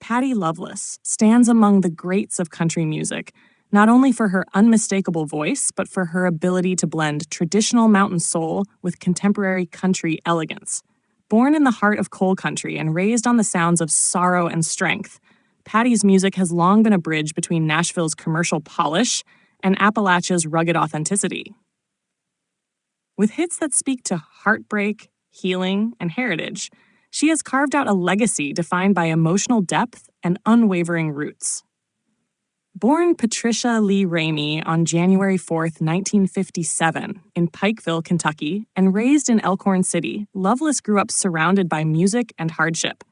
Patty Loveless stands among the greats of country music, not only for her unmistakable voice, but for her ability to blend traditional mountain soul with contemporary country elegance. Born in the heart of coal country and raised on the sounds of sorrow and strength, Patty's music has long been a bridge between Nashville's commercial polish and Appalachia's rugged authenticity. With hits that speak to heartbreak, healing, and heritage, she has carved out a legacy defined by emotional depth and unwavering roots. Born Patricia Lee Ramey on January 4, 1957, in Pikeville, Kentucky, and raised in Elkhorn City, Loveless grew up surrounded by music and hardship.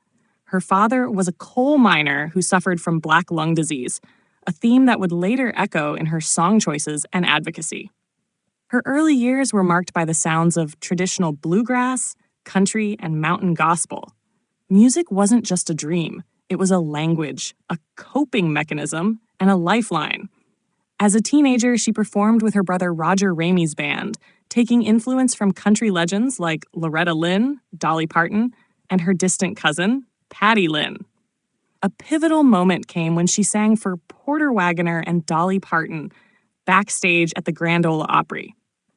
Her father was a coal miner who suffered from black lung disease, a theme that would later echo in her song choices and advocacy. Her early years were marked by the sounds of traditional bluegrass, country, and mountain gospel. Music wasn't just a dream. It was a language, a coping mechanism, and a lifeline. As a teenager, she performed with her brother Roger Ramey's band, taking influence from country legends like Loretta Lynn, Dolly Parton, and her distant cousin, Patty Lynn. A pivotal moment came when she sang for Porter Wagoner and Dolly Parton backstage at the Grand Ole Opry.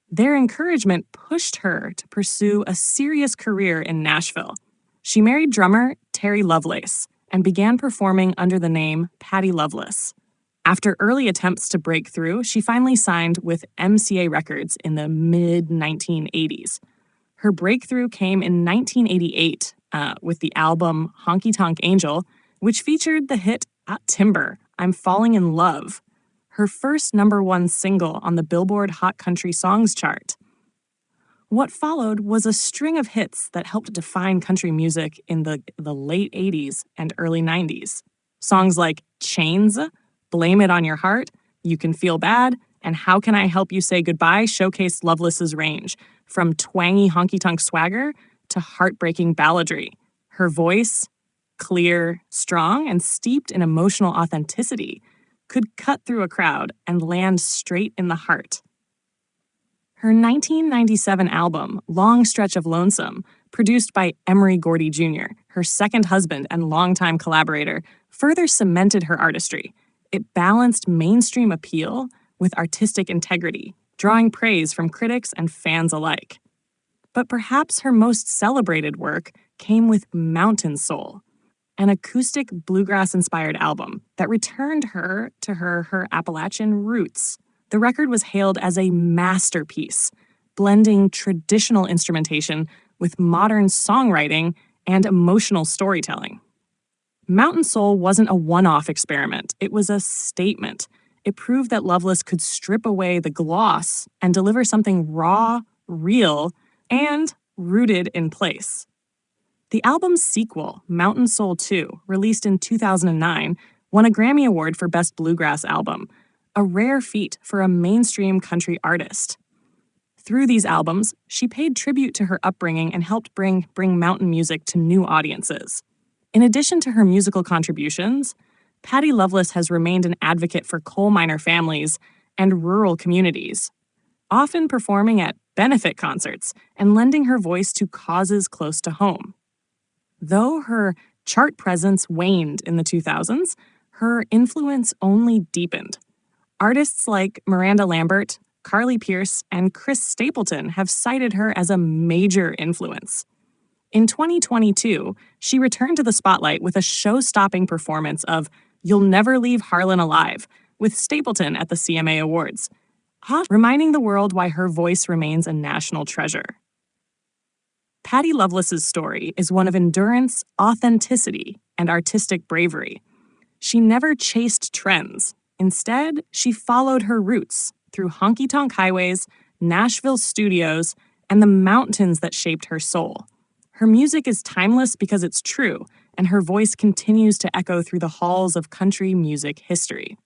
Their encouragement pushed her to pursue a serious career in Nashville. She married drummer Terry Loveless and began performing under the name Patty Loveless. After early attempts to break through, she finally signed with MCA Records in the mid-1980s. Her breakthrough came in 1988 with the album Honky Tonk Angel, which featured the hit Timber, I'm Falling in Love, her first #1 single on the Billboard Hot Country Songs chart. What followed was a string of hits that helped define country music in the late 80s and early 90s. Songs like Chains, Blame It on Your Heart, You Can Feel Bad, and How Can I Help You Say Goodbye showcased Loveless's range, from twangy honky-tonk swagger to heartbreaking balladry. Her voice, clear, strong, and steeped in emotional authenticity, could cut through a crowd and land straight in the heart. Her 1997 album, Long Stretch of Lonesome, produced by Emory Gordy Jr., her second husband and longtime collaborator, further cemented her artistry. It balanced mainstream appeal with artistic integrity, drawing praise from critics and fans alike. But perhaps her most celebrated work came with Mountain Soul, an acoustic bluegrass-inspired album that returned her to her Appalachian roots. The record was hailed as a masterpiece, blending traditional instrumentation with modern songwriting and emotional storytelling. Mountain Soul wasn't a one-off experiment. It was a statement. It proved that Loveless could strip away the gloss and deliver something raw, real, and rooted in place. The album's sequel, Mountain Soul 2, released in 2009, won a Grammy Award for Best Bluegrass Album, a rare feat for a mainstream country artist. Through these albums, she paid tribute to her upbringing and helped bring mountain music to new audiences. In addition to her musical contributions, Patty Loveless has remained an advocate for coal miner families and rural communities, often performing at benefit concerts and lending her voice to causes close to home. Though her chart presence waned in the 2000s, her influence only deepened. Artists like Miranda Lambert, Carly Pearce, and Chris Stapleton have cited her as a major influence. In 2022, she returned to the spotlight with a show-stopping performance of You'll Never Leave Harlan Alive with Stapleton at the CMA Awards, reminding the world why her voice remains a national treasure. Patty Loveless's story is one of endurance, authenticity, and artistic bravery. She never chased trends. Instead, she followed her roots through honky-tonk highways, Nashville studios, and the mountains that shaped her soul. Her music is timeless because it's true, and her voice continues to echo through the halls of country music history.